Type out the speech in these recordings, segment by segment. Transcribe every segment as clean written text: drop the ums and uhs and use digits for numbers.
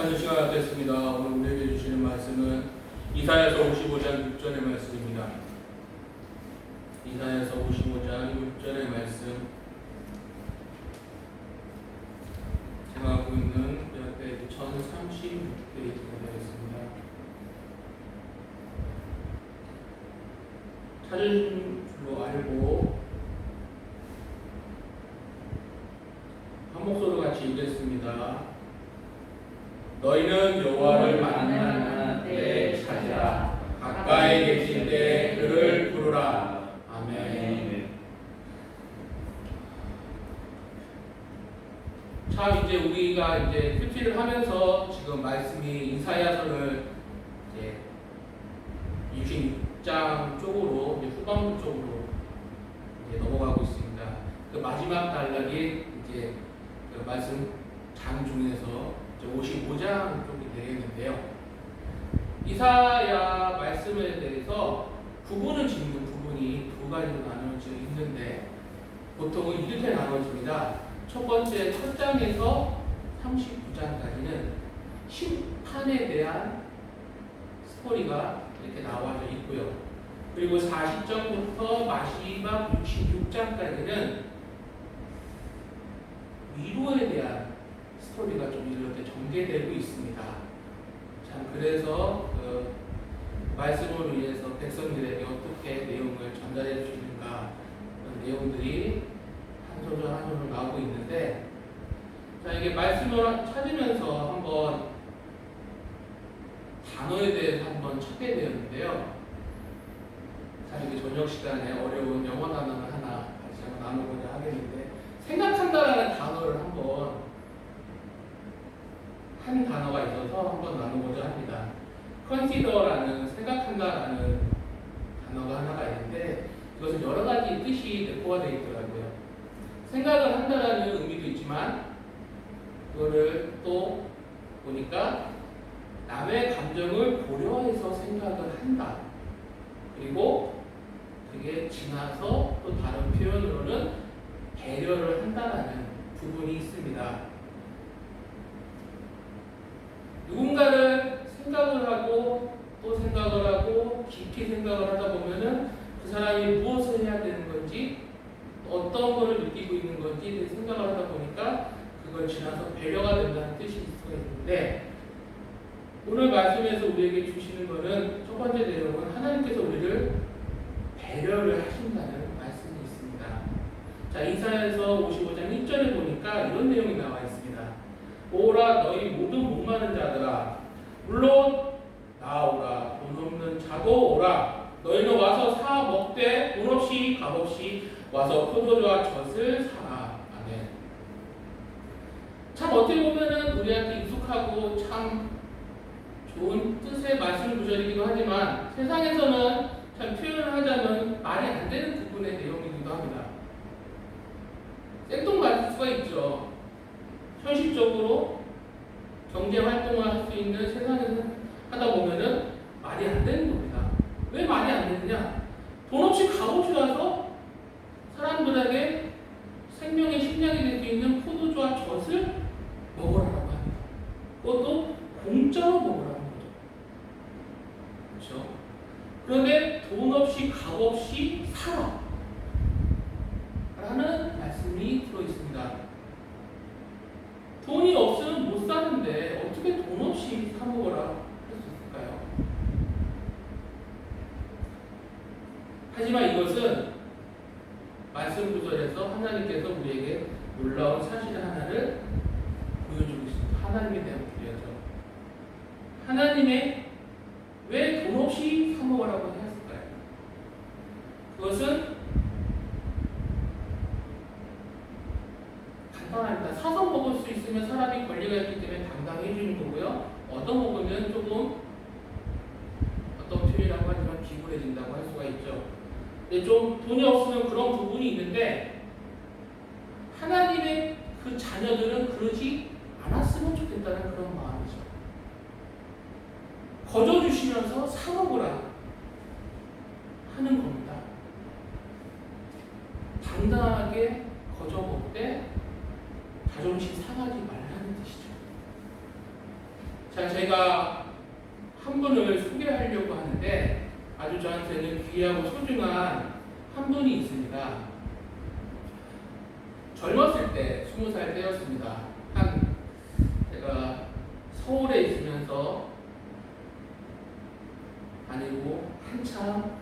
하는 시간 갖겠습니다. 오늘 우리에게 주시는 말씀은 이사야서 55장 6절의 말씀입니다. 이사야서 55장 6절의 말씀. 제가 하고 있는 옆에 1036페이지가 되겠습니다. 찾으신 줄로 알고 한 목소리로 같이 읽겠습니다. 너희는 여호와를 만나는 때 찾으라. 가까이 계실 때 그를 부르라. 아멘. 자, 이제 우리가 이제 큐티를 하면서 지금 말씀이 이사야서를 이제 66장 쪽으로 이제 후반부 쪽으로 이제 넘어가고 있습니다. 그 마지막 단락이 이제 그 말씀 장 중에서 55장 쪽이 되겠는데요. 이사야 말씀에 대해서 부분을 짓는 부분이 두 가지로 나눠져 있는데 보통은 이렇게 나눠집니다. 첫 번째 첫 장에서 39장까지는 심판에 대한 스토리가 이렇게 나와져 있고요. 그리고 40장부터 마지막 66장까지는 위로에 대한 스토리가 좀 이렇게 전개되고 있습니다. 참 그래서 그 말씀을 위해서 백성들에게 어떻게 내용을 전달해 주시는가 그런 내용들이 한 소절 한 소절 나오고 있는데, 자 이게 말씀을 찾으면서 한번 단어에 대해서 한번 찾게 되었는데요. 자 이렇게 저녁 시간에 어려운 영어 단어를 하나 같이 한번 나누고자 하겠는데, 생각한다라는 단어를 한번 한 단어가 있어서 한번 나누고자 합니다. consider라는 생각한다라는 단어가 하나가 있는데 이것은 여러 가지 뜻이 내포가 되어 있더라고요. 생각을 한다라는 의미도 있지만 그거를 또 보니까 남의 감정을 고려해서 생각을 한다. 그리고 그게 지나서 또 다른 표현으로는 배려를 한다라는 부분이 있습니다. 누군가를 생각을 하고 또 생각을 하고 깊이 생각을 하다 보면은 그 사람이 무엇을 해야 되는 건지 어떤 것을 느끼고 있는 건지 생각을 하다 보니까 그걸 지나서 배려가 된다는 뜻이 있을 수가 있는데, 오늘 말씀에서 우리에게 주시는 것은 첫 번째 내용은 하나님께서 우리를 배려를 하신다는 말씀이 있습니다. 자, 이사야서 55장 1절에 보니까 이런 내용이 나와 있습니다. 오라 너희 모든 목마른 자들아, 물론 나오라. 돈 없는 자도 오라. 너희는 와서 사 먹되 돈 없이 값 없이 와서 포도주와 젖을 사라. 아멘. 참 어떻게 보면은 우리한테 익숙하고 참 좋은 뜻의 말씀 구절이기도 하지만 세상에서는 참 표현을 하자면 말이 안 되는 부분의 내용이기도 합니다. 생뚱맞을 수가 있죠. 현실적으로 경제 활동을 할 수 있는 세상에서 하다 보면은 말이 안 되는 겁니다. 왜 말이 안 되느냐? 돈 없이 값없이 와서 사람들에게 생명의 식량이 될 수 있는 포도주와 젖을 먹으라고 합니다. 그것도 공짜로 먹으라는 거죠. 그렇죠? 그런데 돈 없이 값없이 살아 라는 말씀이 들어있습니다. 돈이 없으면 못 사는데 어떻게 돈 없이 사 먹으라 할 수 있을까요? 하지만 이것은 말씀 구절에서 하나님께서 우리에게 놀라운 사실 하나를 보여주고 있습니다. 하나님에 대한 비례죠. 하나님의 왜 돈 없이 사 먹으라고 하셨을까요? 그것은 간단합니다. 사서 먹을 수 있으면 사람이 권리가 있기 때문에 당당히 해주는 거고요. 얻어먹으면 조금 어떤 표현이라고 하지만 비굴해진다고 할 수가 있죠. 근데 좀 돈이 없으면 그런 부분이 있는데 하나님의 그 자녀들은 그러지 않았으면 좋겠다는 그런 마음이죠. 거저주시면서 사 먹으라 하는 겁니다. 당당하게 거저 먹되 자존심 상하지 말라는 뜻이죠. 자, 제가 한 분을 소개하려고 하는데 아주 저한테는 귀하고 소중한 한 분이 있습니다. 젊었을 때, 20살 때였습니다. 제가 서울에 있으면서 아니고 한참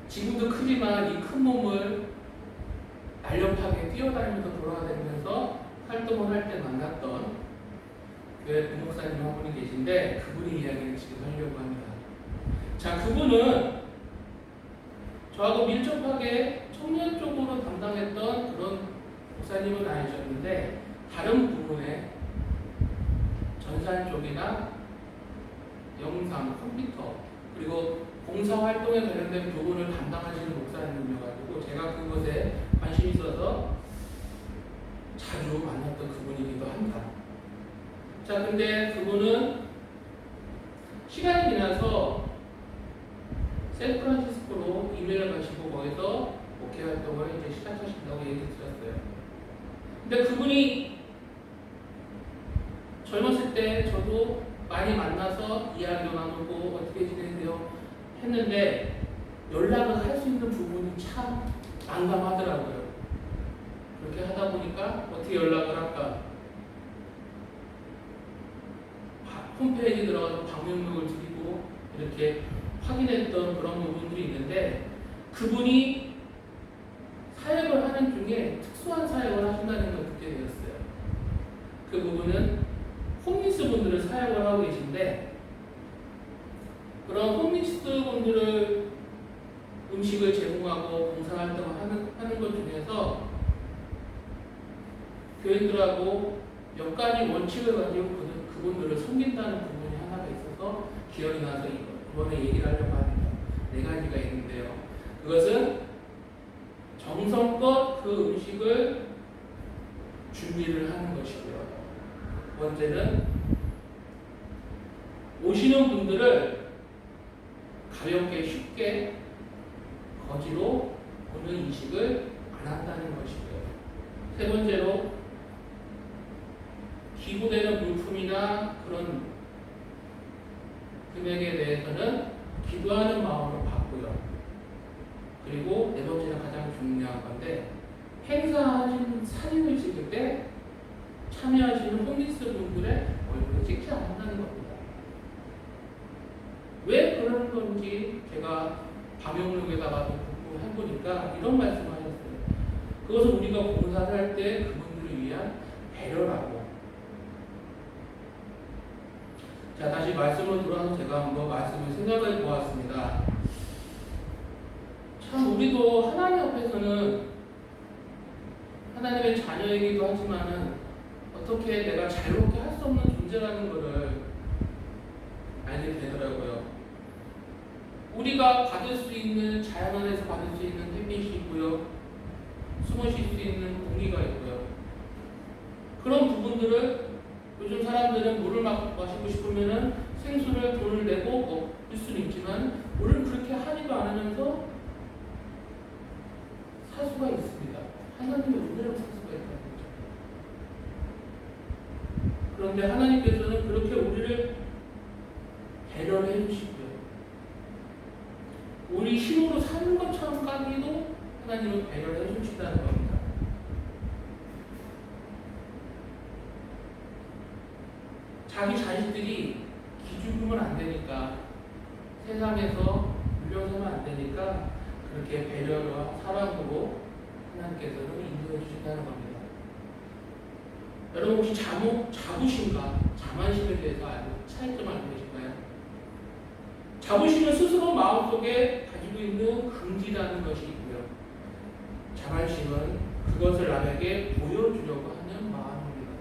지금도 크지만 이 큰 몸을 날렵하게 뛰어다니면서 돌아다니면서 활동을 할 때 만났던 교회 부목사님 한 분이 계신데 그분의 이야기를 지금 하려고 합니다. 자, 그분은 저하고 밀접하게 청년 쪽으로 담당했던 그런 목사님은 아니셨는데 다른 부분에 전산 쪽이나 영상, 컴퓨터 그리고 봉사활동에 관련된 부분을 담당하시는 목사님이어가지고 제가 그것에 관심이 있어서 자주 만났던 그분이기도 합니다. 자, 근데 그분은 시간이 지나서 샌프란시스코로 이민을 가시고 거기서 목회 활동을 이제 시작하신다고 얘기를 들었어요. 근데 그분이 젊었을 때 저도 많이 만나서 이야기도 나누고 어떻게 지내세요 했는데 연락을 할 수 있는 부분이 참 난감하더라고요. 그렇게 하다 보니까 어떻게 연락을 할까? 홈페이지 들어가서 방명록을 드리고 이렇게 확인했던 그런 부분들이 있는데 그분이 사역을 하는 중에 특수한 사역을 하신다는 걸 듣게 되었어요. 그 부분은 홈리스 분들을 사역을 하고 계신데 그런 홈리스 분들을 음식을 제공하고 봉사활동을 하는 것 중에서 교인들하고 몇 가지 원칙을 가지고 그분들을 섬긴다는 부분이 하나가 있어서 기억이 나서 이번에 얘기를 하려고 합니다. 4가지가 있는데요. 그것은 정성껏 그 음식을 준비를 하는 것이고요. 번째는 오시는 분들을 가볍게 쉽게 거지로 오는 인식을 안 한다는 것이고요. 세 번째로 기부되는 물품이나 그런 금액에 대해서는 기도하는 마음으로 받고요. 그리고 네 번째는 가장 중요한 건데 행사하신 사진을 찍을 때 참여하시는 홈리스 분들의 얼굴을 찍지 않는다는 겁니다. 왜 그러는 건지 제가 방역록에다가도 해보니까 이런 말씀을 하셨어요. 그것은 우리가 봉사를 할 때 그분들을 위한 배려라고. 자, 다시 말씀을 돌아서 제가 한번 말씀을 생각해 보았습니다. 참 우리도 하나님 앞에서는 하나님의 자녀이기도 하지만은 어떻게 내가 자유롭게 할 수 없는 존재라는 것을 알게 되더라고요. 우리가 받을 수 있는 자연 안에서 받을 수 있는 햇빛이 있고요. 숨을 쉴 수 있는 공기가 있고요. 그런 부분들을 요즘 사람들은 물을 마시고 싶으면은 생수를 돈을 내고 먹을 수는 있지만 우리는 그렇게 하지도 않으면서 살 수가 있습니다. 하나님의 은혜로 살 수가 있다는 거죠. 그런데 하나님께서는 그렇게 우리를 배려를 해주시고요. 우리 힘으로 사는 것처럼까지도 하나님은 배려를 해주신다는 겁니다. 자기 자식들이 기죽으면 안 되니까 세상에서 물려서면 안 되니까 그렇게 배려와 사랑으로 하나님께서는 인도해 주신다는 겁니다. 여러분 혹시 자부심과 자만심에 대해서 차이점 알고 계실까요? 자부심은 스스로 마음속에 가지고 있는 긍지라는 것이 있고요. 자만심은 그것을 남에게 보여주려고 하는 마음입니다.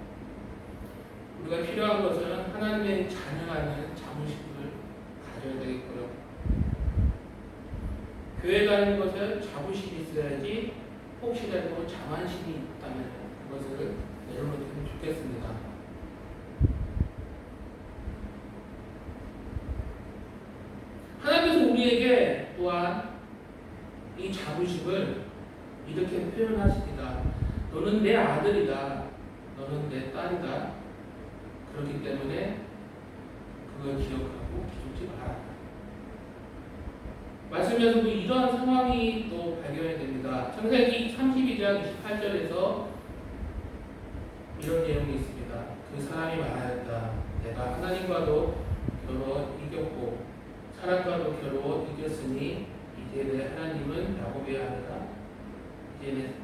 우리가 필요한 것은 하나님의 자녀라는 자부심을 가져야 되겠고요. 교회 가는 것은 자부심이 있어야지 혹시라도 자만심이 있다면 그것을 내려놓으면 좋겠습니다. 하나님께서 우리에게 또한 이 자부심을 이렇게 표현하십니다. 너는 내 아들이다. 너는 내 딸이다. 그렇기 때문에 말씀에서도 이러한 상황이 또 발견이 됩니다. 창세기 32장 28절에서 이런 내용이 있습니다. 그 사람이 말하였다. 내가 하나님과도 겨루 이겼고 사람과도 겨루 이겼으니 이제 내 하나님은 야곱이 아니라 이제는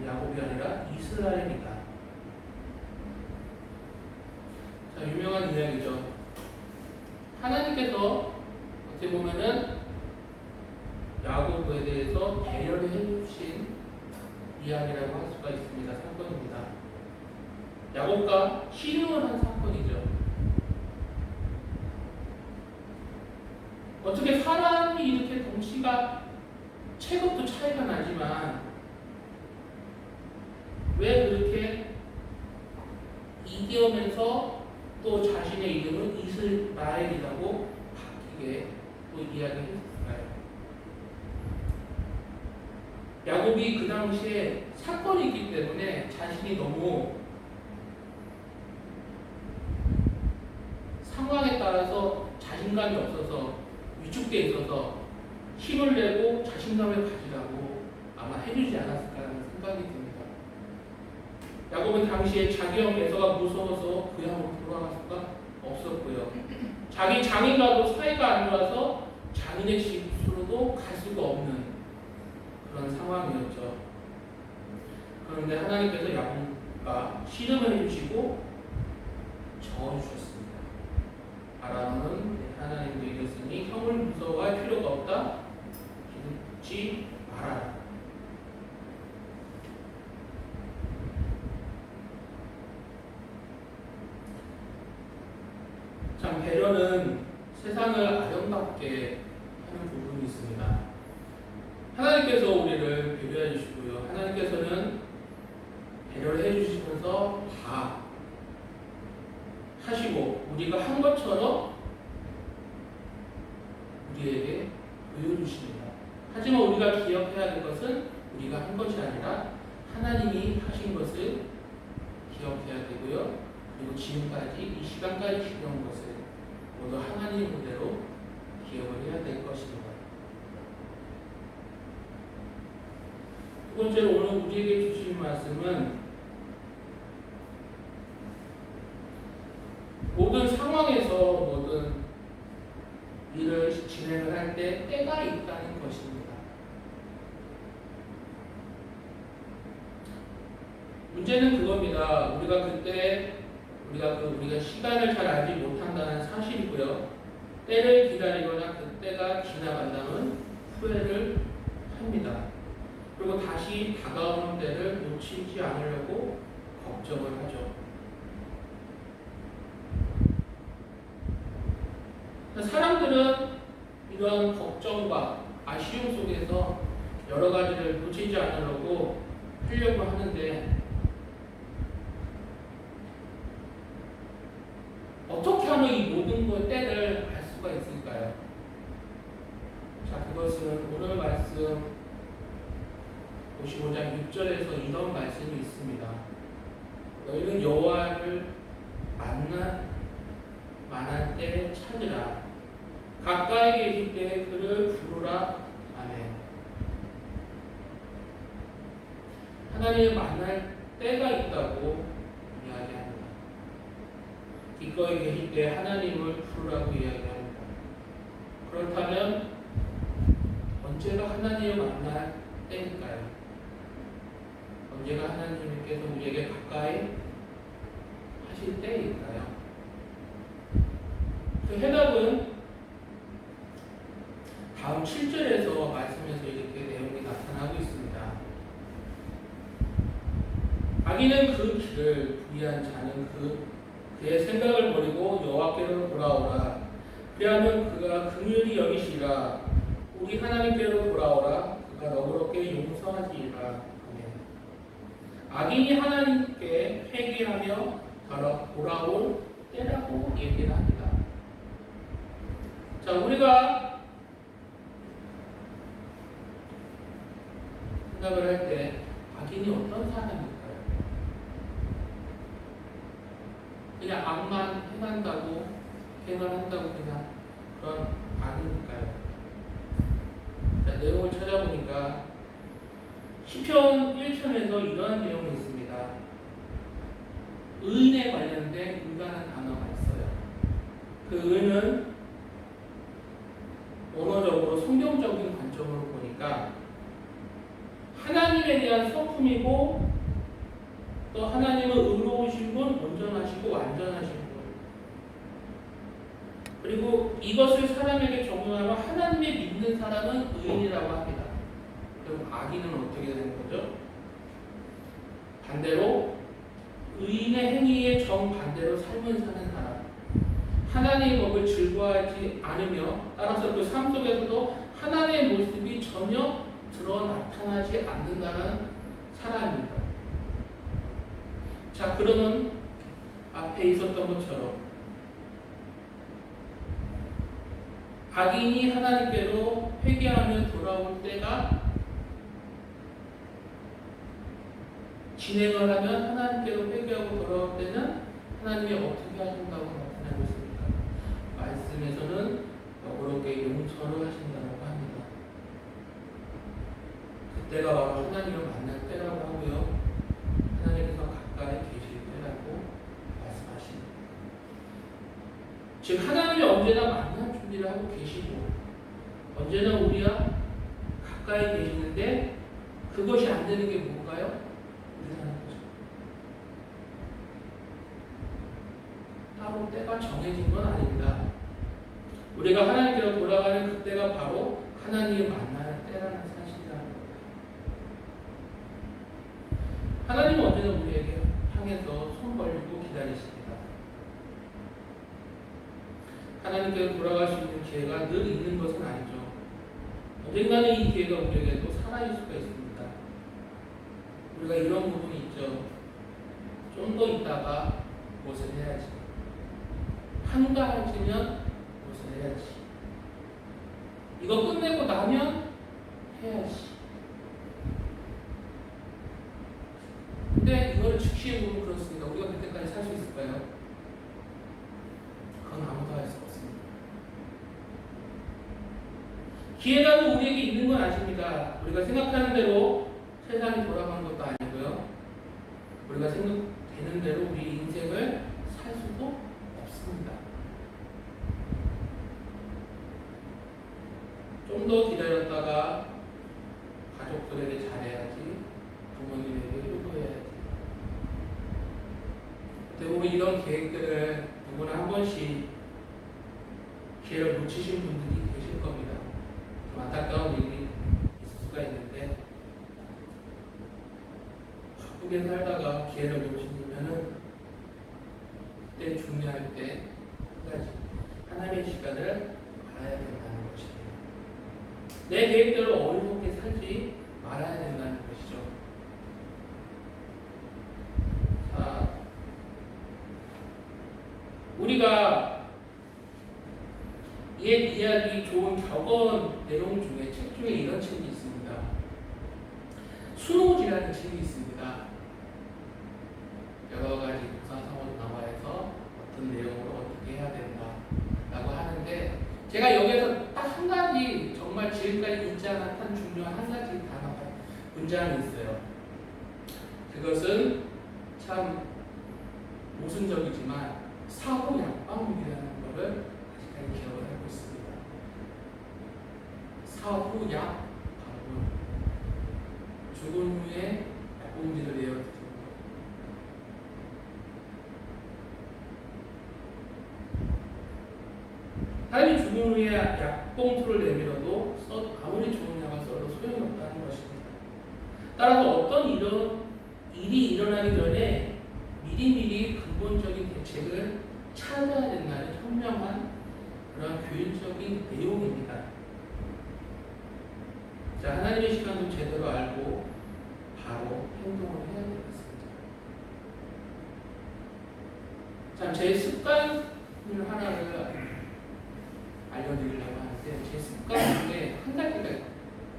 야곱이 아니라 이스라엘이다. 자, 유명한 이야기죠. 하나님께서 어떻게 보면은 야곱에 대해서 배려를 해주신 이야기라고 할 수가 있습니다. 사건입니다. 야곱과 씨름을 한 사건이죠. 어떻게 사람이 이렇게 덩치가 체급도 차이가 나지만 왜 그렇게 이겨면서 또 자신의 이름은 이스라엘이라고 바뀌게 또 이야기했을까요? 야곱이 그 당시에 사건이 있기 때문에 자신이 너무 상황에 따라서 자신감이 없어서 위축돼 있어서 힘을 내고 자신감을 가지라고 아마 해주지 않았을까라는 생각이 듭니다. 야곱은 당시에 자기 형 에서가 무서워서 그 형으로 돌아갈 수가 없었고요. 자기 장인과도 사이가 안 좋아서 장인의 집으로도 갈 수가 없는 그런 상황이었죠. 그런데 하나님께서 야곱과 씨름을 해주시고 저어주셨습니다. 바람은 하나님도 이겼으니 형을 무서워할 필요가 없다. 기죽지 말아라. 참 배려는 세상을 아름답게 하는 부분이 있습니다. 하나님께서 우리를 배려해 주시고요. 하나님께서는 배려를 해 주시면서 다 하시고 우리가 한 것처럼 우리에게 보여주십니다. 하지만 우리가 기억해야 될 것은 우리가 한 것이 아니라 하나님이 하신 것을 기억해야 되고요. 그리고 지금까지 이 시간까지 지켜온 것을 모두 하나님 은혜로 기억을 해야 될 것입니다. 두 번째로 오늘 우리에게 주신 말씀은 모든 상황에서 모든 일을 진행을 할 때 때가 있다는 것입니다. 문제는 그겁니다. 우리가 시간을 잘 알지 못한다는 사실이고요. 때를 기다리거나 그 때가 지나간다면 후회를 합니다. 그리고 다시 다가오는 때를 놓치지 않으려고 걱정을 하죠. 사람들은 이런 걱정과 아쉬움 속에서 여러 가지를 놓치지 않으려고 하려고 하는데 어떻게 하면 이 모든 것 때를 알 수가 있을까요? 자, 그것은 오늘 말씀 55장 6절에서 이런 말씀이 있습니다. 너희는 여호와를 만날 때 찾으라. 가까이 계실 때 그를 부르라. 아멘. 하나님을 만날 때가 있다고 이야기합니다. 기꺼이 계실 때 하나님을 부르라고 이야기합니다. 그렇다면 언제가 하나님을 만날 때일까요? 언제가 하나님께서 우리에게 가까이 하실 때일까요? 그 해답은 다음 7절에서 말씀에서 이렇게 내용이 나타나고 있습니다. 악인은 그 길을 불의한 자는 그의 생각을 버리고 여호와께로 돌아오라. 그리하면 그가 긍휼히 여기시라. 우리 하나님께로 돌아오라. 그가 너그럽게 용서하시리라. 악인이 하나님께 회개하며 돌아올 때라고 얘기를 합니다. 자, 우리가 생각을 할 때 악인이 어떤 사람일까요? 그냥 악만 행한다고 그냥 그런 악인일까요? 내용을 찾아보니까 시편 1편에서 이러한 내용이 있습니다. 의인에 관련된 의라는 단어가 있어요. 그 의는 언어적으로 성경적인 관점으로 보니까 하나님에 대한 성품이고 또 하나님은 의로우신 분, 온전하시고 완전하신 분, 그리고 이것을 사람에게 적용하면 하나님을 믿는 사람은 의인이라고 합니다. 그럼 악인은 어떻게 되는 거죠? 반대로 의인의 행위에 정반대로 삶을 사는 사람, 하나님의 법을 즐거워하지 않으며 따라서 그 삶 속에서도 하나님의 모습이 전혀 드러 나타나지 않는다는 사람입니다. 자, 그러면 앞에 있었던 것처럼 악인이 하나님께로 회개하며 돌아올 때가 진행을 하면 하나님께로 회개하고 돌아올 때는 하나님이 어떻게 하신다고 나타나고 있습니까? 말씀에서는 너그럽게 용서를 하신다고 합니다. 그때가 바로 하나님을 만날 때라고 하고요. 하나님께서 가까이 계실 때라고 말씀하십니다. 즉 하나님이 언제나 만날 준비를 하고 계시고 언제나 우리와 가까이 계시는데 그것이 안 되는 게 뭘까요? 우리라는 거죠. 따로 때가 정해진 건 아닙니다. 우리가 하나님께로 돌아가는 그때가 바로 하나님을 만나는 때라는 사실이라는 겁니다. 하나님은 언제나 우리에게 향해서 손 벌리고 기다리십니다. 하나님께로 돌아갈 수 있는 기회가 늘 있는 것은 아니죠. 언젠가는 이 기회가 우리에게도 살아있을 수가 있습니다. 우리가 이런 부분이 있죠. 좀 더 있다가 무엇을 해야지. 한가해지면 무엇을 해야지. 이거 끝내고 나면 해야지. 근데 이거를 즉시해 보면 그렇습니다. 우리가 그때까지 살 수 있을까요? 그건 아무도 할 수 없습니다. 기회가 우리에게 있는 건 아십니다. 우리가 생각하는 대로 세상이 돌아가는 것도 아니고요. 우리가 생각되는 대로 우리 인생을 살 수도 없습니다. 좀 더 기다렸다가 가족들에게 잘해야지, 부모님에게 효도해야지. 대부분 이런 계획들을 누구나 한 번씩 기회를 놓치신 분들이 계실 겁니다. 좀 안타까운 일이 있을 수가 있는데 바쁘게 살다가 기회를 놓치면은 그때 중요할 때 한 가지 하나님의 시간을 알아야 된다는 것입니다. 내 계획대로 어리석게 살지 말아야 된다는 것이죠. 자, 우리가 옛 이야기 좋은 격언 내용 중에 책 중에 이런 책이 있습니다. 순호지라는 책이 있습니다. 여러 가지 국사사원 남아에서 어떤 내용으로 어떻게 해야 된다라고 하는데 제가 여기에서 딱 한 가지 정말 지금까지 잊지 않았던 중요한 한 가지 단어가 문장이 있어요. 그것은 참 모순적이지만 사후 약방문이라는 것을 아직까지 기억을 하고 있습니다. 사후 약방문, 죽은 후에 약봉지를 내어 드리는 것. 하나님 죽은 후에 약봉투를 내밀어도 아무리 좋은 약을 써도 소용이 없다는 것입니다. 따라서 어떤 일이 일어나기 전에 미리미리 근본적인 대책을 찾아야 된다는 현명한 그런 교육적인 내용입니다. 자, 하나님의 시간도 제대로 알고 바로 행동을 해야 되겠습니다. 자, 제 습관을 하나를 알려드리려고 하는데 제 습관 중에 한 가지가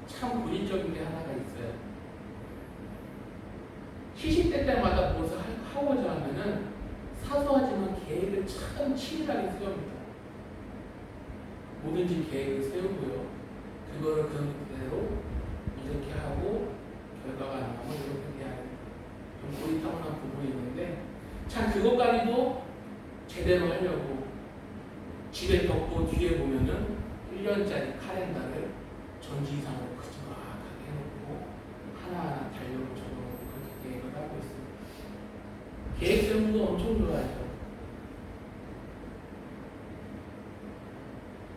참 본인적인 게 하나가 있어요. 시시때 때마다 무엇을 하고자 하면은 사소하지만 계획을 참 치밀하게 세웁니다. 뭐든지 계획을 세우고요. 그거를 그대로 이렇게 하고 결과가 나오면 이렇게 돼야 돼요. 좀 고리타분한 부분이 있는데 참 그것까지도 제대로 하려고 집에 덮고 뒤에 보면은 1년짜리 카렌더를 전지이상으로 크지막하게 해놓고 하나하나 달력을 적어놓고 그렇게 계획을 하고 있습니다. 계획 세우는 거 엄청 좋아하죠.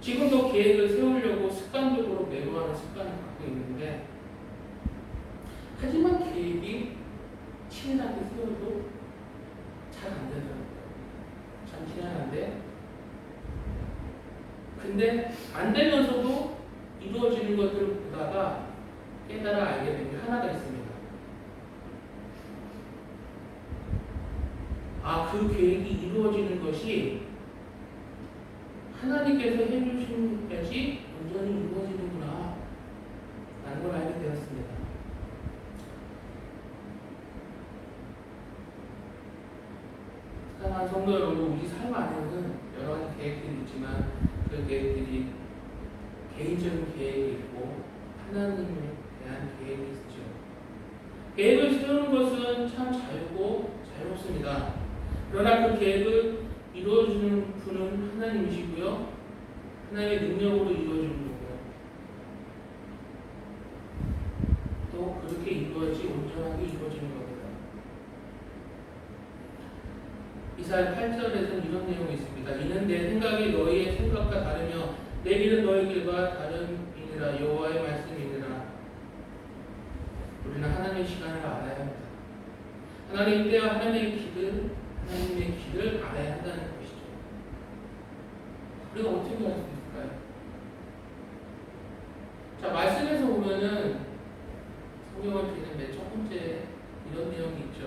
지금도 계획을 세우려고 습관적으로 매우 하는 습관을 갖고 있는데 하지만 계획이 치밀하게 세워도 잘 안 되더라고요. 참 희한한데 근데 안 되면서도 이루어지는 것들을 보다가 깨달아 알게 된 게 하나가 있습니다. 아, 그 계획이 이루어지는 것이 하나님께서 해주신 것이 온전히 이루어지는구나 라는 걸 알게 되었습니다. 사랑하는 성도 여러분, 우리 삶 안에는 여러 가지 계획들이 있지만 그 계획들이 개인적인 계획이 있고 하나님에 대한 계획이 있죠. 계획을 세우는 것은 참 자유고 자유롭습니다. 그러나 그 계획을 이루어주는 분은 하나님이시고요. 하나님의 능력으로 이루어지는 거고요. 또 그렇게 이루어지 온전하게 이루어지는 겁니다. 이사야 8절에서는 이런 내용이 있습니다. 이는 내 생각이 너희의 생각과 다르며 내 길은 너희 길과 다름이니라. 여호와의 말씀이니라. 우리는 하나님의 시간을 알아야 합니다. 하나님의 때와 하나님의 길을 알아야 한다는 것이죠. 우리가 어떻게 알 수 있을까요? 자, 말씀에서 보면은 성경을 피는 맨 첫 번째 이런 내용이 있죠.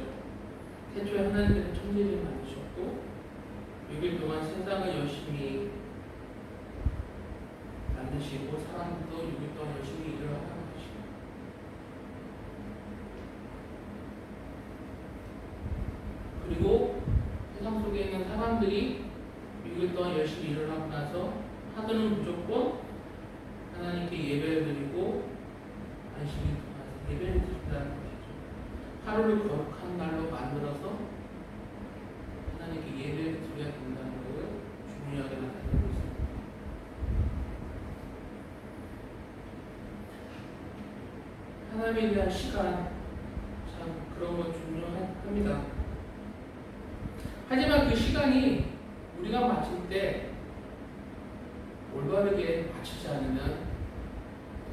태초에 하나님께서 천지를 만드셨고 6일 동안 세상을 열심히 만드시고 사람도 6일 동안 열심히 일을 하는 것이고 그리고 세상 속에 있는 사람들이 6일 동안 열심히 일을 하고 나서 하루는 무조건 하나님께 예배를 드리고 안식일 동안 예배를 드린다는 것이죠. 하루를 거룩한 날로 만들어서 하나님께 예배를 드려야 된다는 것을 중요하게 나타내고 있습니다. 하나님에 대한 시간, 참 그런 건 중요합니다. 하지만 그 시간이 우리가 마칠 때 올바르게 마치지 않으면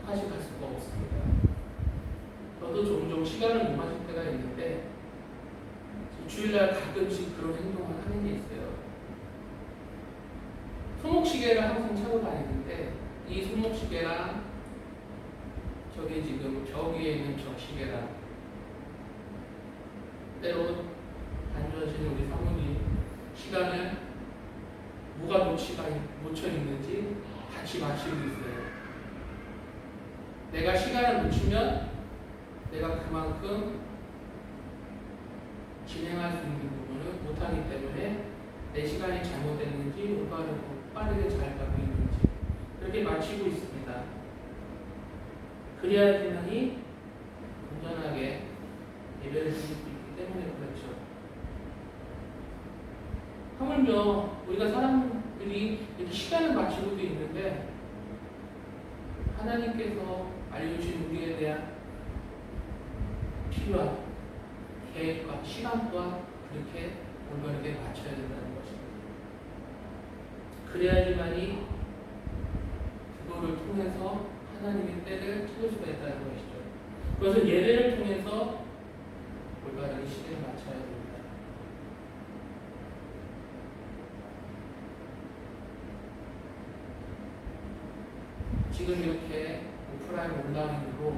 다시 갈 수가 없습니다. 저도 종종 시간을 못 맞출 때가 있는데 주일날 가끔씩 그런 행동을 하는 게 있어요. 손목시계를 항상 차고 다니는데 이 손목시계랑 저기 지금 벽 위에 있는 저 시계랑 때로 앉아지는 우리 사모님 시간을 뭐가 놓쳐 있는지 같이 맞추고 있어요. 내가 시간을 놓치면 내가 그만큼 진행할 수 있는 부분을 못하기 때문에 내 시간이 잘못됐는지 올바르고 빠르게 잘 가고 있는지 그렇게 맞추고 있습니다. 그래야지만이 온전하게 예배를 드릴 수 있기 때문에 그렇죠. 하물며 우리가 사람들이 이렇게 시간을 맞추고도 있는데 하나님께서 알려주신 우리에 대한 필요한 계획과 시간 또한 그렇게 올바르게 맞춰야 된다는 것입니다. 그래야지만이 그거를 통해서 하나님의 때를 찾을 수가 있다는 것이죠. 그것은 예배를 통해서 올바르게 시간을 맞춰야 됩니다. 지금 이렇게 오프라인 온라인으로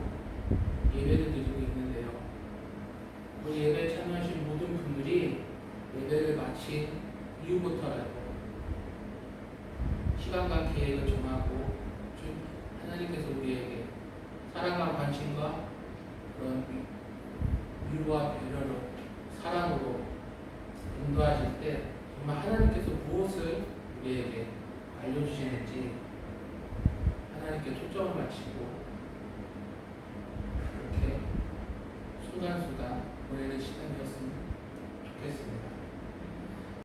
예배를 드리고 있는데요. 우리 예배에 참여하신 모든 분들이 예배를 마친 이후부터라도 시간과 계획을 정하고 하나님께서 우리에게 사랑과 관심과 그런 위로와 배려로 사랑으로 인도하실 때 정말 하나님께서 무엇을 우리에게 알려주시는지 하나님께 이렇게 초점을 맞추고 이렇게 순간순간